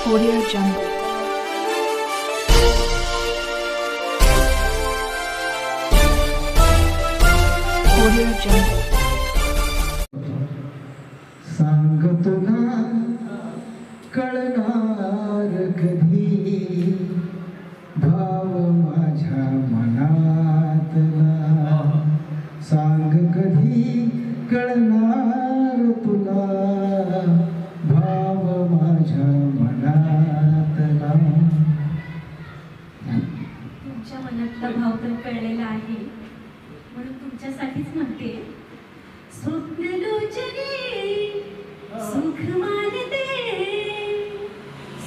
Audio Jungle. Audio Jungle. सांग तुला कळणार कधी भाव माझ्या मनातला, सांग कधी कळणार तुला भाव माझ्या मनातला. तुमच्या मनातला भाव तर कळलेला आहे, म्हणून तुमच्यासाठीच म्हणते. स्वप्नलोचने सुख मानते,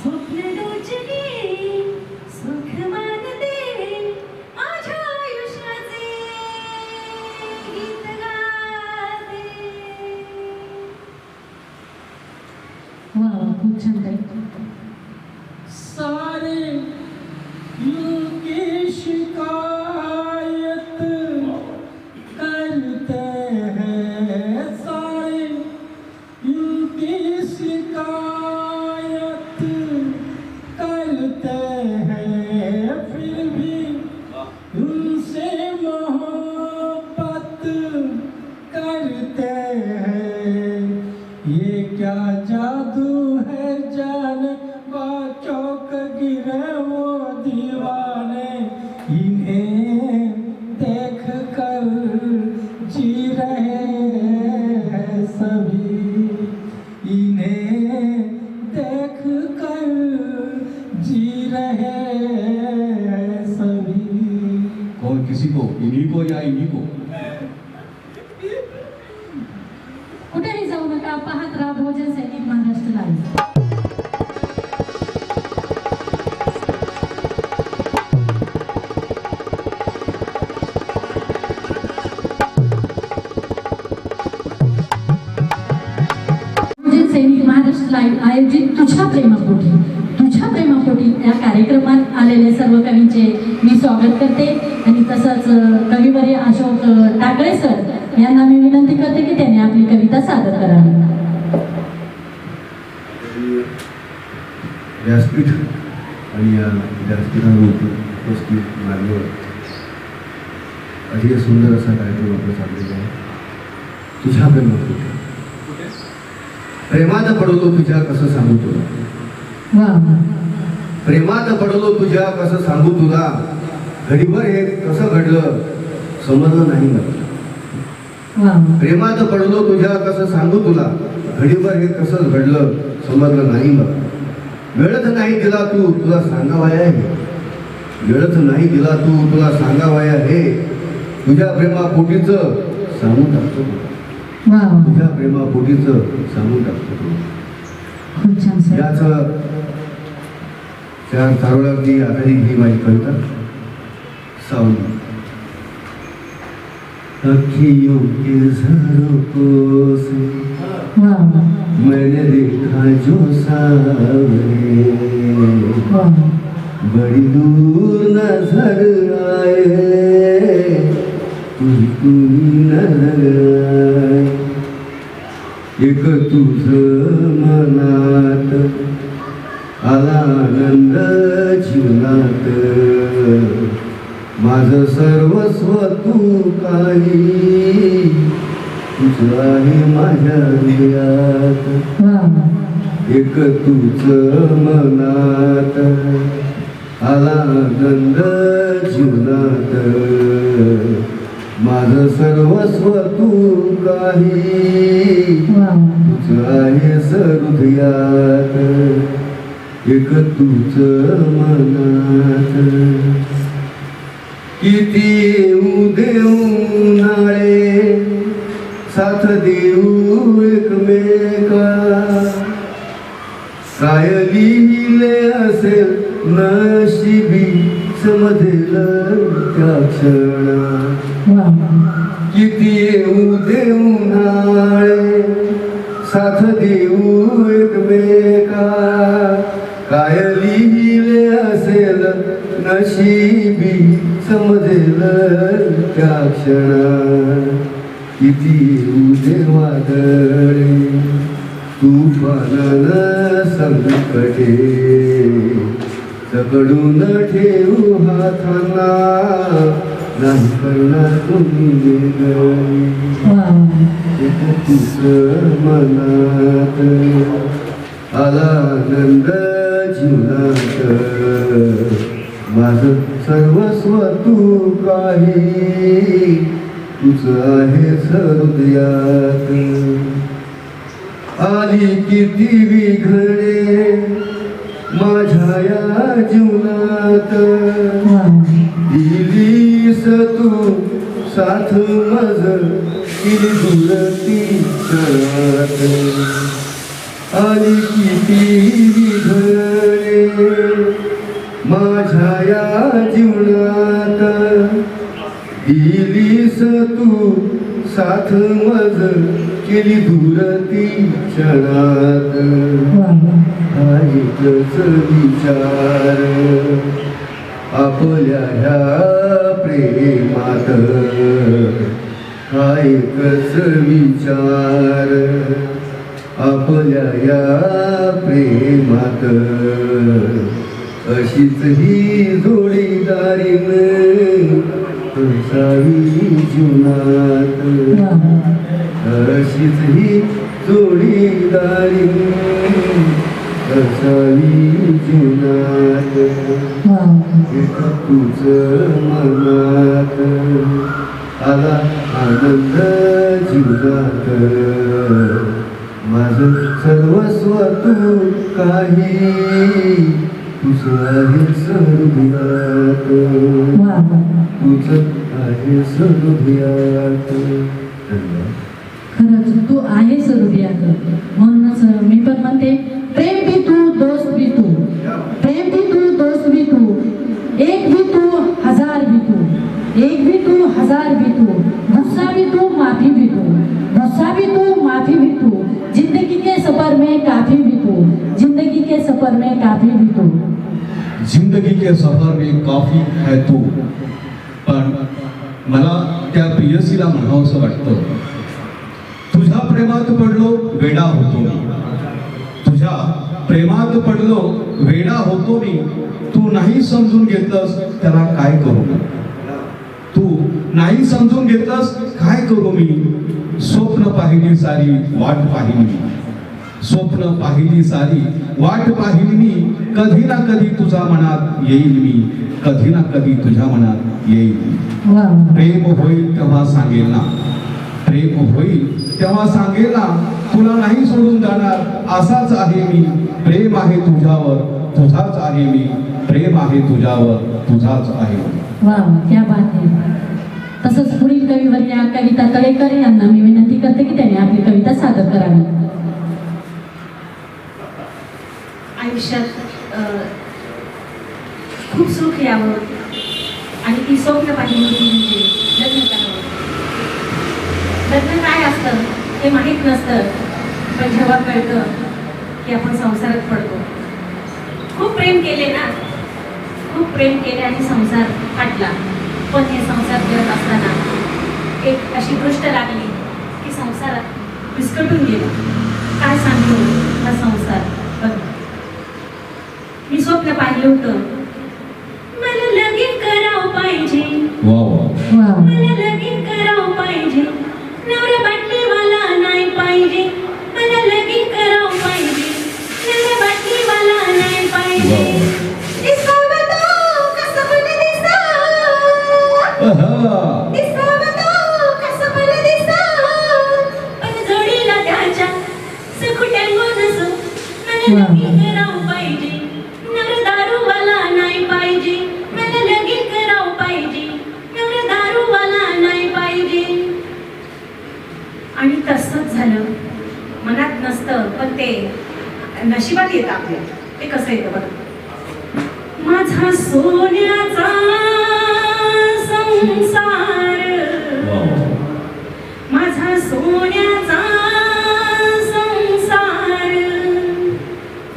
स्वप्नलोचने सुख मानते, माझ्या आयुष्याचे गीत गाते. वा खूप छान गायतो. सारे की शिकायत करते हैं, सारे इनकी शिकायत करते हैं, फिर भी उनसे मोहब्बत करते हैं. ये क्या जादू है जाने चौक गिरे वो दीवाने, इन्हें देख कर जी रहे हैं सभी, इन्हें देख कर जी रहे हैं सभी. कौन किसी को, इन्हीं को या इन्हीं को? कुठेही जाऊ नका, पाहत राहा भोजन सैनिक महाराष्ट्र लाईव्ह. सैनिक महाराष्ट्र लाईव्ह आयोजित तुझ्या प्रेमापोटी या कार्यक्रमात आलेले सर्व कवींचे मी स्वागत करते. आणि तसंच कविवर्य अशोक टाकळे सर यांना मी विनंती करते की त्यांनी आपली कविता सादर करावी. व्यासपीठ आणि या व्यासपीठावर उपस्थित मान्यवर, अतिशय सुंदर असा कार्यक्रम आपला चाललेला आहे. तुझ्या प्रेमापोटी प्रेमात पडलो तुझ्या कसं सांगू तुला, प्रेमात पडलो तुझ्या कसं सांगू तुला, घडीभर हे कसं घडलं समजलं नाही मला. प्रेमात पडलो तुझ्या कसं सांगू तुला, घडीभर हे कसं घडलं समजलं नाही मला. वेळच नाही दिला तू तुला सांगावाया हे, वेळच नाही दिला तू तुला सांगावाया हे, तुझ्या प्रेमापोटीच सांगून टाकतो, तुझ्या प्रेमापोटीच सांगून टाकतो. याच त्या चारोळ्यावरती आधारित ही माझी कविता सावली. अखियों के झरोकों से मैंने देखा जो सावरे, बड़ी दूर नजर आए तुझको नजर आए. एक तुझं मनात आला आनंद जीवनात, माझं सर्वस्व तू काही, तुझं आहे माझ्या हृदयात. एक तुझं मनात आला आनंद जीवनात, माझं सर्वस्व तू काही, तुझं आहे हृदयात. एक तुझं मनात किती येऊ देऊ नाळे, साथ देऊ एकमेका, काय लिहिले असेल नशिबी समजेल त्या क्षणा. किती येऊ देऊ नाळे, साथ देऊ एकमेका, काय लिहिले असेल नशिबी समजेल त्या क्षणा. किती येऊ दे वादळे तुफानानं संकटे जगडून ठेवू हातांना नाही करणार तुम्ही वेगळी तुझं मनात आला आनंद जीवनात माझं सर्वस्व तू काही तुझं आहे हृदयात आली किती विघणे माझ्या या जीवनात दिलीस तू साथ मज केली दुरती क्षणात आली किती विघणे माझ्या या जीवनात दिलीस तू साथ मज केली दुरती क्षणात ऐकच विचार आपल्या ह्या प्रेमात ऐकच विचार आपल्या या प्रेमात अशीच ही जोडीदारीन असावी जीवनात अशीच ही जोडीदारी असावी जीवनात तुझं मनात आला आनंद जीवनात माझं सर्वस्व तू काही तुझं आहे हृदयात तुझं आहे हृदयात. खरंच तू आहेस हृदयात. म्हणूनच मी पण म्हणते प्रेम भी तू दोस्त भी तू, प्रेम भी तू दोस्त भी तू, एक भी तू हजार भी तू, एक भी तू हजार भी तू, गुस्सा भी तू माफी भी तू, गुस्सा भी तू माफी भी तू, जिंदगी के सफर में काफी भी तू, जिंदगी के सफर में काफी भी तू. जिंदगी के सफर में काफी है तू. पण मला त्या प्रियसीला म्हणावंसं वाटतं, तुझ्या प्रेमात पडलो वेडा होतो मी, तुझ्या प्रेमात पडलो वेडा होतो मी, तू नाही समजून घेतलंस त्याला काय करू, तू नाही समजून घेतलंस काय करू मी. स्वप्न पाहिली सारी वाट पाहिली मी, स्वप्न पाहिली सारी वाट पाहिली मी, कधी ना कधी तुझ्या मनात येईल मी, कधी ना कधी तुझ्या मनात येईल. प्रेम होईल तेव्हा सांगेल ना, प्रेम होईल तेव्हा सांगेल ना, तुला नाही सोडून जाणार असाच आहे मी. प्रेम आहे तुझ्यावर तुझाच आहे मी, प्रेम आहे तुझ्यावर तुझाच आहे. वा क्या बात आहे. तसंच पुढील कविवर्या कविता तळेकर यांना मी विनंती करते की त्यांनी आपली कविता सादर करावी. आयुष्यात खूप सुख यावं आणि ती स्वप्न पाहिली होती म्हणजे लग्न करावं. लग्न काय असतं हे माहीत नसतं, पण जेव्हा कळतं की आपण संसारात पडतो. खूप प्रेम केले ना, खूप प्रेम केले आणि संसार फाटला. पण हे संसार करत असताना एक अशी गोष्ट लागली की संसारात विस्कटून गेला. काय सांगतो हा संसार. बघ, मी स्वप्न पाहिलं होतं, मला लगीन करावं पाहिजे, मला लगीन करावं पाहिजे, नवरा बाटलीवाला नाही पाहिजे, मला लगीन करावं पाहिजे, नवरा बाटलीवाला नाही पाहिजे. दिसावं तो कसं पण दिसावं तो कसं पण दिसावं, पण जोडीला त्याच्या सखुट्यांगो नसो. मला लगीन करावं पाहिजे, नवरा दारूवाला नाही पाहिजे, मला लगीन करावं पाहिजे, नवरा दारूवाला नाही पाहिजे. आणि तसंच झालं. मनात नसतं पण ते नशिबात येतं आपल्या. ते कसं येतं बघा. माझा सोन्याचा संसार, माझा सोन्याचा संसार,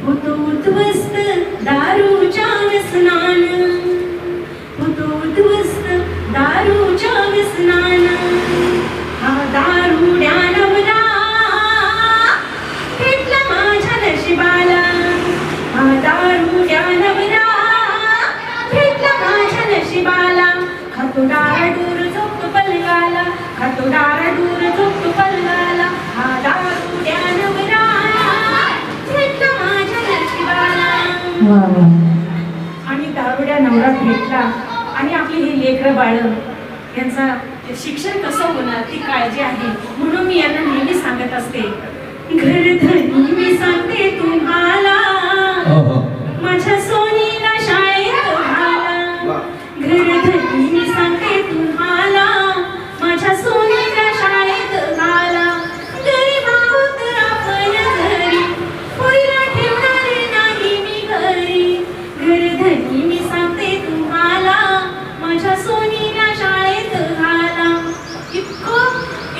होतो उद्ध्वस्त दारूच्या व्यसनान, होतो उद्ध्वस्त दारूच्या व्यसनान. हा दारुड्या नवरा भेटला वा वा. आणि दारुड्या नवरा भेटला आणि आपली ही लेकरं बाळं यांचा शिक्षण कसं होणार ती काळजी आहे. म्हणून मी यांना नेहमी सांगत असते, घरधनी मी सांगते तुम्हाला, माझ्या सोनीला शाळेत घाला. घरधनी मी सांगते तुम्हाला, माझ्या सोनीला शाळेत घाला. गरीब आहोत आपण घरी, पोरीला ठेवणार नाही मी घरी. घरधनी मी सांगते तुम्हाला, माझ्या सोनीला शाळेत घाला.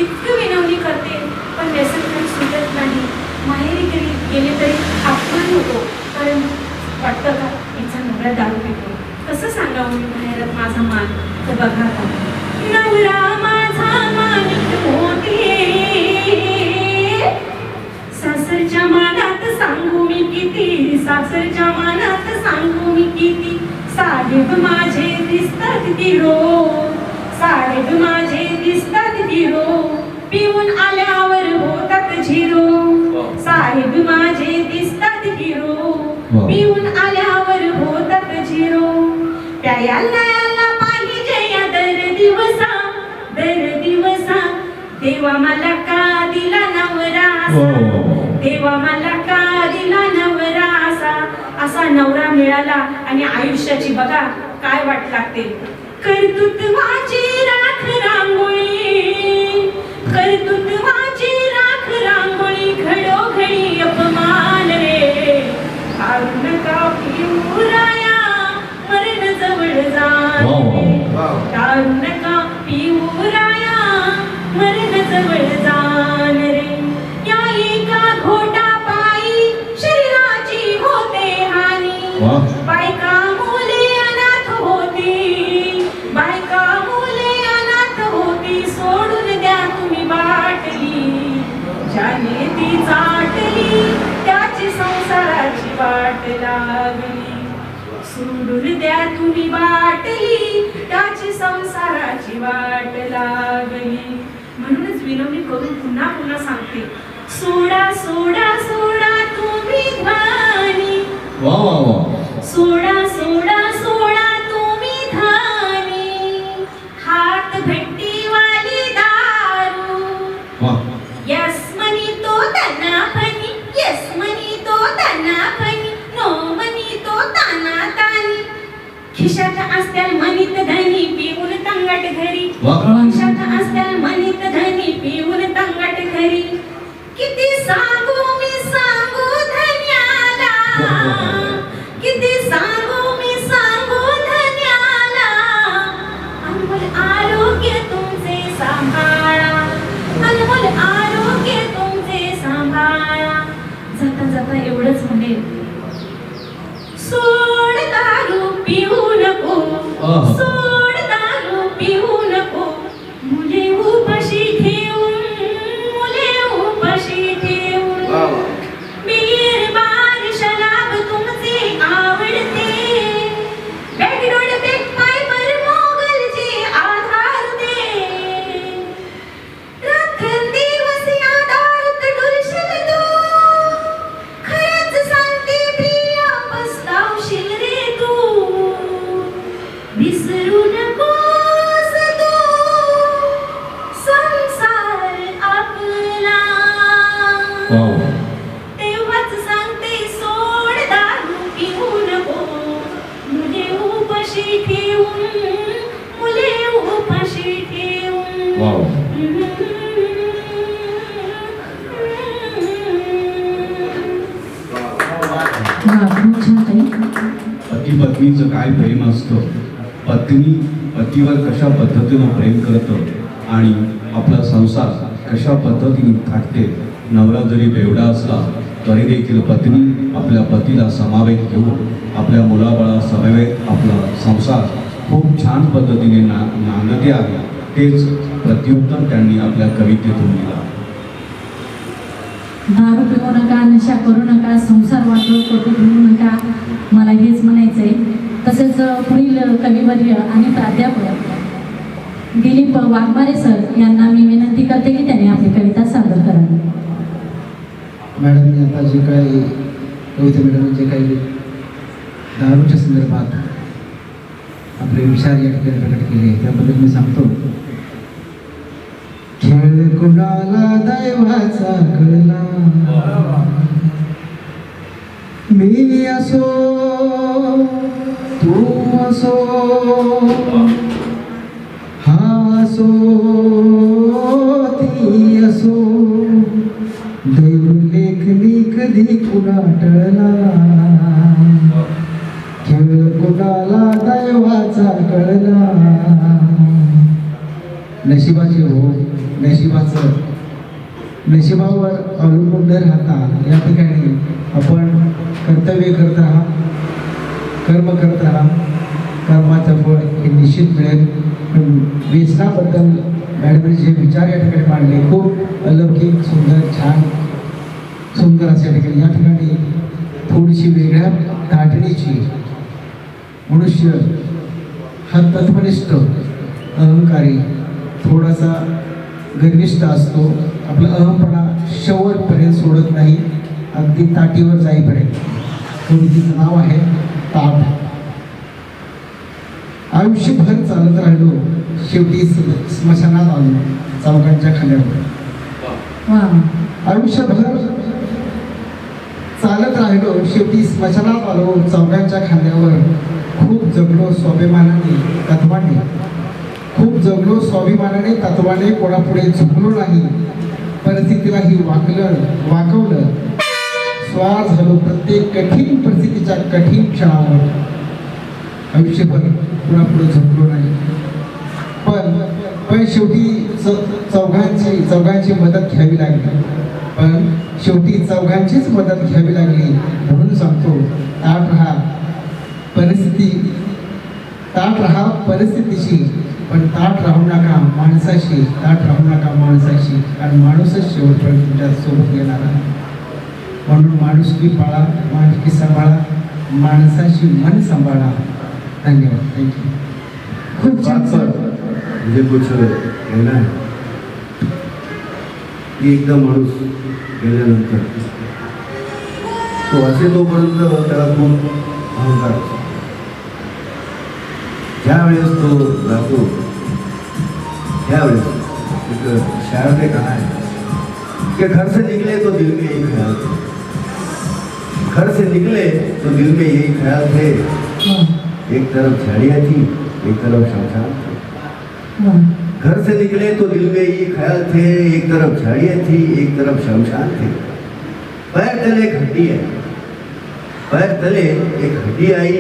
इतकं विनवणी करते पण व्यसन काही सुटत नाही. माहेरी गेले तरी अपमान होतो, कारण वाटतं का हिचा नवरा दारू पितो. कसं सांगावं मी माहेरात माझा मान. तर बघा आता, नवरा माझा मानिक मोठे, सासरच्या मानात सांगू मी किती, सासरच्या मानात सांगू मी किती. साहेब माझे दिसतात गिरो, साहेब माझे दिसतात गिरो, पिऊन आल्यावर होतात झिरो. साहेब माझे दिसतात गिरो, पिऊन आल्यावर होतात झिरो. प्यायला पाहिजे या दर दिवसा, दर दिवसा. देवा मला का दिला नवरा असा, देवा मला का दिला नवरा असा. असा नवरा मिळाला आणि आयुष्याची बघा काय वाट लागते. कर्तृत्वाची राख रांगोळी, कर्तृत्वाची राख रांगोळी, घडोघडी अपमान रे. काढू नका पिऊराया, मरण जवळ जाणे. काढू नका पिऊराया, मरण जवळ जाण रे. या एका घोटा पायी शरीराची होते हानी. बायका मुले अनाथ होती, बायका मुले अनाथ होती. सोडून द्या तुम्ही बाटली, ज्याने ती चाटली त्याची संसाराची वाट लागली. सोडून द्या तुम्ही बाटली, त्याची संसाराची वाट लागली. म्हणूनच विनवणी करून पुन्हा पुन्हा सांगते, सोडा सोडा सोडा तुम्ही ध्वनी. सोडा सोडा सोडा तुम्ही ध्वनी. हात भेटीवाली दारू, यस मनी तो त्यांना फनी, यस मनी तो त्यांना फनी, नो मनी तो ताना तानी. खिशात असत्याल मनीत धनी, पिऊन तंगट घरी. खिशात असत्याल मनीत धनी, पिऊन तंगट घरी. किती सांगू मी सांगू धन्याला, किती सांगू मी सांगू धन्याला. अनमोल आरोग्य तुमचे सांभाळा, अनमोल आरोग्य तुमचे सांभाळा. जाता जाता एवढंच म्हणेल, सोड दारू पिऊ नको, सोड दारू पिऊ नको. मुले उपाशी ठेवून, मुले उपाशी ठेवून. बीर बार शराब तुमचे आवडते, बॅकडोड बॅक फायबर मोगलचे आधार दे. राखण दिवस यादात डुलशील तू, खरंच सांगते प्रिया पस्तावशील रे तू. विसरू नकोस तू संसार आपला. तेव्हाच सांगते सोड दारू पिऊ नको. मुले उपाशी ठेवून, मुले उपाशी ठेवून. पती पत्नीचं काय प्रेम असतं, पत्नी पतीवर कशा पद्धतीनं प्रेम करतं आणि आपला संसार कशा पद्धतीने थाटते. नवरा जरी बेवडा असला तरी देखील पत्नी आपल्या पतीला समावेत घेऊन आपल्या मुलाबाळा समवेत आपला संसार खूप छान पद्धतीने नांदते आहे. तेच प्रत्युत्तर त्यांनी आपल्या कवितेतून दिला. दारू पिऊ नका, नशा करू नका, संसार वाटो कटू घेऊ नका. मला हेच म्हणायचंय. तसेच पुढील कविवर्य आणि प्राध्यापक दिलीप वाघमारे सर यांना मी विनंती करते की त्यांनी आपली कविता सादर करावी. मॅडमने आता जे काही कविता मॅडमने जे काही दारूच्या संदर्भात आपले विचार या ठिकाणी प्रकट केले त्याबद्दल मी सांगतो. खेळ कुणाला दैवाचा कळला, मी असो तू असो हा असो ती असो, दैव लेखनी कधी कुणा टळला, खेळ कुणाला दैवाचा कळला. नशिबाचे हो, नशिबावर अवलंबून न राहता या ठिकाणी आपण कर्तव्य करत राहा, कर्म करत राहा, कर्माचं फळ हे निश्चित मिळेल. पण व्यसनाबद्दल मॅडमने जे विचार या ठिकाणी मांडले खूप अलौकिक, सुंदर, छान, सुंदर अशा ठिकाणी या ठिकाणी थोडीशी वेगळ्या धाटणीची. मनुष्य हा तत्वनिष्ठ, अहंकारी, थोडासा गर्विष्ठ असतो. आपला अहमपणा शेवटपर्यंत सोडत नाही, अगदी ताटीवर जाईपर्यंत. तिचं नाव आहे ताट. आयुष्यभर चालत राहिलो, शेवटी स्मशानात आलो चौकांच्या खांद्यावर. आयुष्यभर चालत राहिलो, शेवटी स्मशानात आलो चौकांच्या खांद्यावर. खूप जगलो स्वाभिमानाने तत्वाने, खूप जगलो स्वाभिमानाने तत्वाने, कोणापुढे झुकलो नाही, परिस्थितीलाही वाकवलं. स्वार झालो प्रत्येक कठीण परिस्थितीच्या कठीण क्षणावर. आयुष्यभर कोणापुढे झुकलो नाही, पण शेवटी चौघांची मदत घ्यावी लागली. पण शेवटी चौघांचीच मदत घ्यावी लागली. म्हणून सांगतो, ताट राहा परिस्थितीशी, पण ताट राहू नका माणसाशी. ताट राहू नका माणसाशी, आणि माणूसच शेवटपर्यंत तुमच्या सोबत येणार आहे. म्हणून माणुसकी पाळा, माणुसकी सांभाळा, माणसाशी मन सांभाळा. धन्यवाद. थँक्यू. खूप छान सर. मुझे कुछ कहना है की एकदा माणूस गेल्यानंतर तो असे तोपर्यंत त्याला खूप अहंकार असतो. ज्यावेळेस तो जातो त्यावेळेस एक शायर ने कहा है कि घर से निकले तो दिल में यही ख्याल थे, घर से निकले तो दिल में यही ख्याल थे, एक तरफ झाड़ियाँ थी एक तरफ शमशान थे. घर से निकले तो दिल में ये ख्याल थे, एक तरफ झाड़ियाँ थी एक तरफ शमशान थे. पैर तले एक हड्डी है, पैर तले एक हड्डी आई,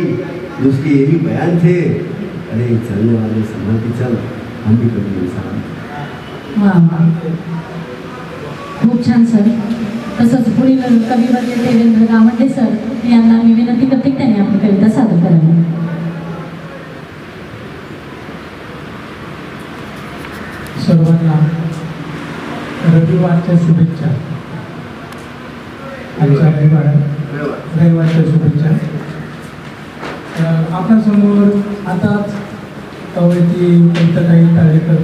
उसके यही बयान थे, अरे चलने वाले संभल के चल, हम भी कभी इंसान. खूप छान सर. तसंच पुढील कविवर्य देवेंद्र गावंडे सर यांना मी विनंती करते की त्यांनी आपली कविता सादर करावी. सर्वांना रविवारच्या शुभेच्छा. आजच्या रविवारच्या शुभेच्छा. आपल्यासमोर आताच कवयित्री कविताताई ताळेकर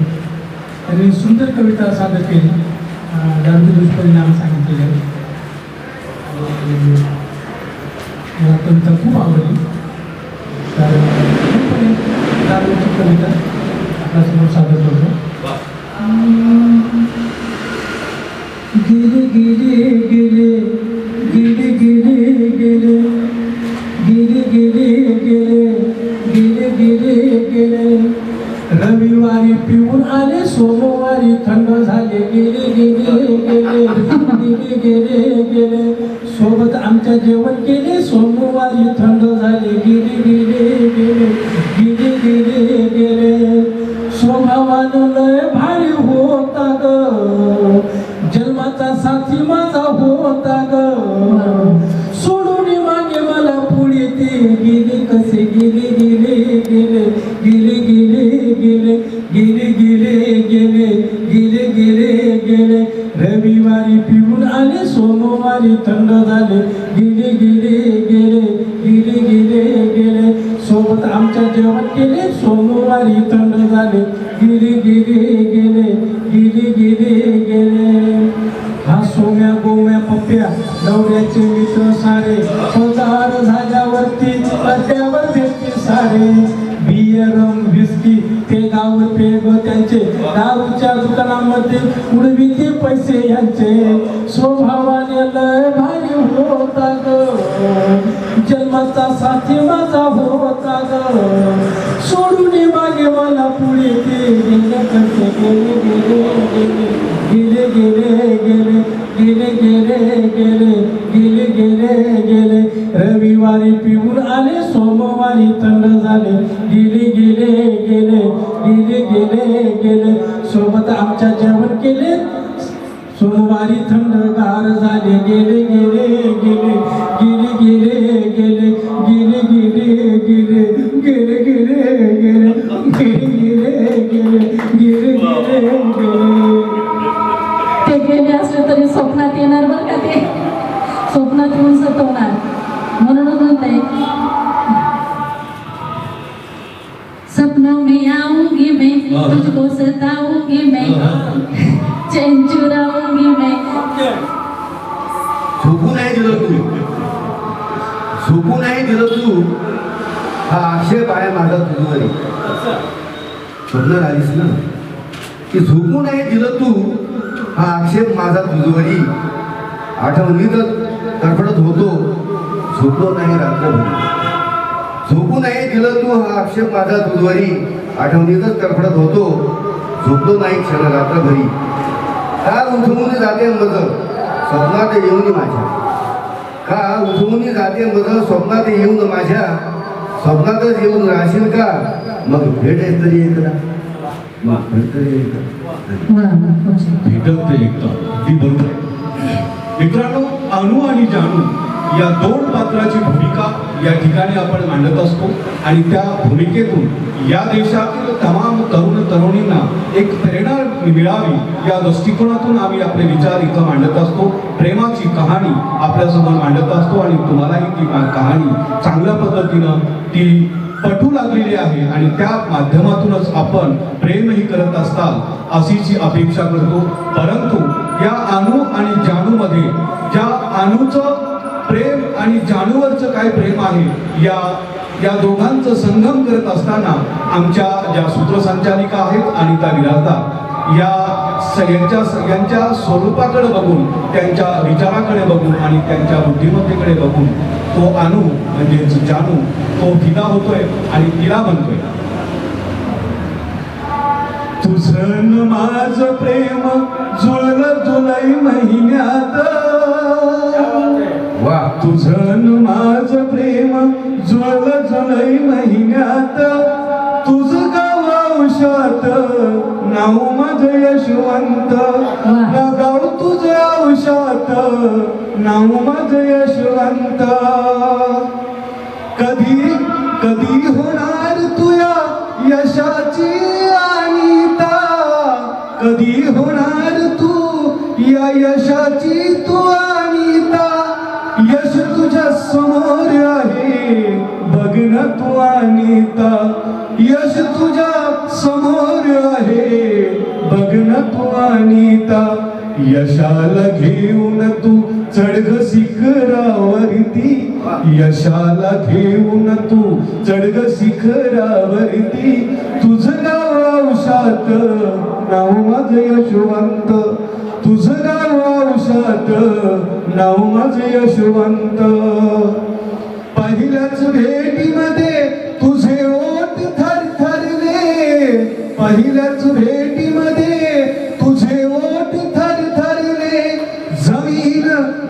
यांनी सुंदर कविता सादर केली, दारूचे दुष्परिणाम सांगितलेले. मला कविता खूप आवडली, कारण दारूची कविता आपल्यासमोर सादर करतो. गिरे गिरे गिरे गिरे गिरे गिरे गिरे गिरे गिरे गिरे गिरे, रविवारी पिऊन आले सोमवारी थंड झाले. गिरे गिरे गिरे गिरे गिरे गिरे, सोबत आमच्या जेवण केले सोमवारी थंड झाले. गिरे गिरे गिरे गिरे गिरे गिरे, स्वभावानं लय भारी होता ग, जन्माचा साथी माझा होता ग, सोडून मागे मला पुढे ते गेले कसे. गेले गेले गेले गेले गेले गेले गेले गेले गेले गेले गेले गेले, रविवारी पिऊन आले सोमवारी थंड झाले. गेले गेले गेले गेले गेले गेले, सोबत आमच्या जेवण केले सोमवारी थंड झाले. गेले गेले गेले गेले गेले गेले, हा सोम्या गोम्या पप्प्या नवऱ्याचे मित्र सारे पगार झाल्यावरती रे बियर विस्की ते गाव पेग त्यांचे दारूच्या दुकानामध्ये उडविते पैसे यांचे स्वभावाने लय भारी होता ग जन्माचा साथी माझा होता ग सोडून मागे मला पुढे ते गेले गेले गेले गेले गेले गेले गेले गेले गेले गेले रविवारी पिऊन आले सोमवारी थंड झाले गेले गेले गेले गेले गेले गेले सोबत आमच्या जेवण केले सोमवारी थंडगार झाले गेले गेले गेले गेले गेले गेले गेले गेले गेले गेले गेले गेले गेले गेले गेले गेले गेले ते गेले असले तरी स्वप्नात येणार बरं का ते स्वप्नात येऊन सतवणार म्हणूनच म्हणते सपनों में आऊंगी मैं तुझको सताऊंगी मैं चैन चुराऊंगी मैं झोपू नाही दिलं तू हा आक्षेप आहे माझा तुझ्यावरी समजून आलीस ना की झोपू नाही दिलं तू हा आक्षेप माझा तुझ्यावरी आठवणीतच तडफडत होतो झोपलो नाही रात्रभर झोपू नाही दिलं तू हा आक्षेप माझा तुझ्यावरी आठवणीतच तडफडत होतो झोपलो नाही क्षण रात्रभरी का उठवून जाते मज स्वप्नात येऊन माझ्या का उठवून जाते मज स्वप्नात येऊन माझ्या स्वप्नातच येऊन राहशील का मग भेट तरी एकदा मग भेट तरी एकदा भेटत ते एकदा ती बरोबर आहे. मित्रांनो अनु आणि जानू या दोन पात्राची भूमिका या ठिकाणी आपण मांडत असतो आणि त्या भूमिकेतून या देशातील तमाम तरुण तरुणींना एक प्रेरणा मिळावी या दृष्टिकोनातून आम्ही आपले विचार इथं मांडत असतो. प्रेमाची कहाणी आपल्यासमोर मांडत असतो आणि तुम्हालाही ती कहाणी चांगल्या पद्धतीनं ती पटू लागलेली आहे आणि त्या माध्यमातूनच आपण प्रेमही करत असताल अशीची अपेक्षा करतो. परंतु या अनु आणि जानू मध्ये ज्या अनुचं प्रेम आणि जानूवरचं काय प्रेम आहे या दोघांचं संगम करत असताना आमच्या ज्या सूत्रसंचालिका आहेत अनिता बिराजदार यांच्या स्वरूपाकडे बघून त्यांच्या विचाराकडे बघून आणि त्यांच्या बुद्धिमत्तेकडे बघून तो अनु म्हणजे जानू तो फिदा होतोय आणि तिला म्हणतोय तुझं माझं प्रेम जुळलं जुलै महिन्यात वा तुझं माझं प्रेम जुळलं जुलै महिन्यात तुझं गाव औषात नाव माझं यशवंत गाव तुझं औषात नाव माझं यशवंत कधी कधी होणार तुया यशाची अनिता कधी होणार तू या यशाची तू अनिता यश तुझ्या समोर आहे बघ ना तू अनिता यश तुझ्या समोर आहे बघ ना तू अनिता यशाला घेऊन तू चढग शिखरावरती यशाला घेऊन तू चढग शिखरावरती तुझं गाव औषात नाव माझं यशवंत तुझं गाव औषात नाव माझं यशवंत पहिल्याच भेटीमध्ये तुझे ओठ थरथरले पहिल्याच भेटीमध्ये तुझे ओठ थरथरले जमीन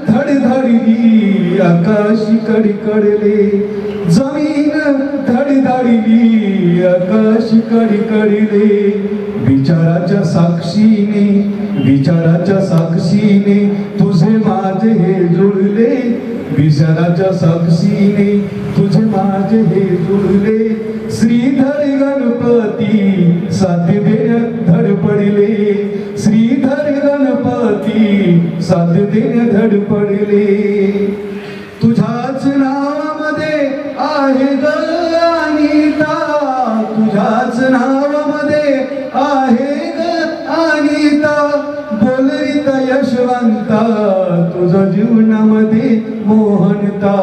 धडधडली आकाशी कडकडले जमीन धडधडली आकाशी कडकडले विचाराच्या साक्षीने तुझे माझे हे जुळले विचाराच्या साक्षीने तुझे माझे हे जुळले श्रीधर गणपती साथ देण्यात धडपडले श्रीधर गणपती साथ देण्यात धडपडले तुझ्याच नावामध्ये आहे ग अनिता तुझ्याच नावामध्ये आहे ग अनिता बोलरीत यशवंता तुझं जीवनामध्ये मोहनता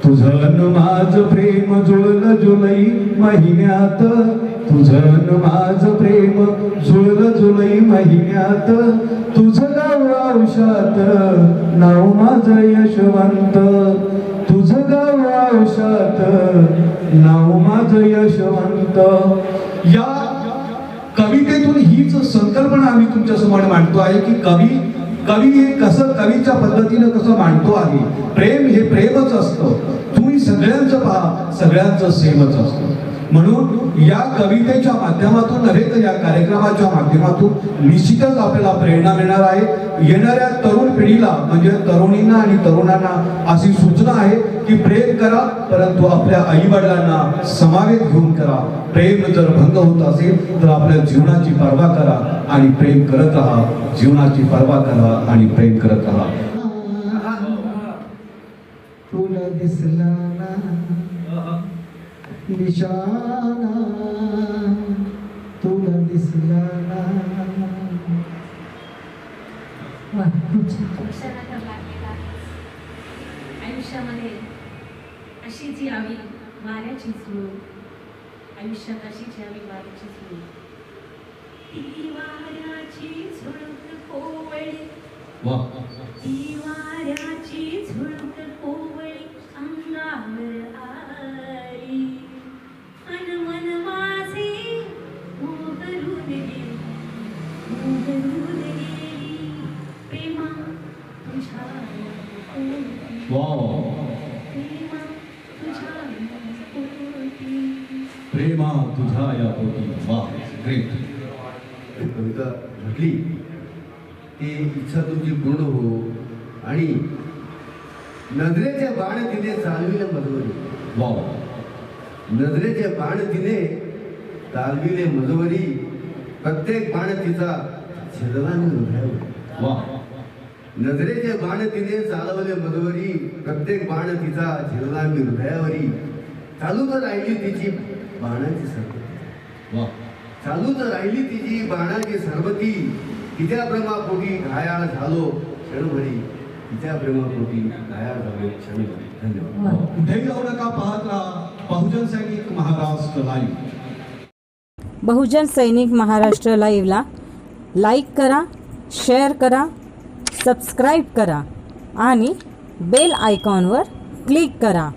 तुझं माझं प्रेम जुळलं जुलै महिन्यात तुझं न माझं प्रेम जुळलं जुलै महिन्यात तुझं गाव औषात नाव माझं यशवंत तुझं गाव औषात नाव माझं यशवंत. या कवितेतून हीच संकल्पना आम्ही तुमच्या समोर मांडतो आहे की कवी हे कसं कवीच्या पद्धतीनं कसं मांडतो आहे. प्रेम हे प्रेमच असतं. तुम्ही सगळ्यांचं पहा, सगळ्यांचं सेमच असतं. म्हणून या कवितेच्या माध्यमातून नव्हे तर या कार्यक्रमाच्या माध्यमातून निश्चितच आपल्याला प्रेरणा मिळणार आहे. येणाऱ्या तरुण पिढीला म्हणजे तरुणींना आणि तरुणांना अशी सूचना आहे की प्रेम करा, परंतु आपल्या आई वडिलांना समावेत घेऊन करा. प्रेम जर भंग होत असेल तर आपल्या जीवनाची पर्वा करा आणि प्रेम करत राहा. जीवनाची पर्वा करा आणि प्रेम करत राहा. तुला दिसला ना निशाणा, तुला दिसला ना. वा, खूप छान. अक्षरा तर लागलेला आहे. आयुष्यामध्ये अशीच यावी वाऱ्याची झुळूक, आयुष्यात अशीच यावी वाऱ्याची झुळूक. ती वाऱ्याची झुळूक कोवळी, वा, ती वाऱ्याची झुळूक कोवळी अंगावर आली. अन मन माझे मोहरून गेली, मोहरून गेली. प्रेमा तुझ्या पोटी, वा, प्रेमा तुझ्या पोटी. प्रेमा तुझ्या या पोटी. वा, ग्रेट. कविता म्हटली ती इच्छा तुमची पूर्ण हो. आणि नजरेचे बाण तिने चालविले मजवरी, वा, नजरेचे बाण तिने चालविले मजवरी. प्रत्येक बाण तिचा छिरला मी हृदयावर. वा, नजरेचे बाण तिने चालवले मजवरी. प्रत्येक बाण तिचा छिरला मी हृदयावरी. चालू तर राहिली तिची बाणाची सरबती, वा, चालू तर राहिली तिची बाणाची सरबती. तिच्या प्रेमापोटी घायाळ झालो क्षणभरी, तिच्या प्रेमापोटी घायाळ झालो क्षणभरी. धन्यवाद. कुठेही जाऊ नका, पाहत राहा बहुजन सैनिक महाराष्ट्र लाईव्ह. बहुजन सैनिक महाराष्ट्र लाईव्हला लाईक करा, शेअर करा, सबस्क्राईब करा आणि बेल आयकॉनवर क्लिक करा.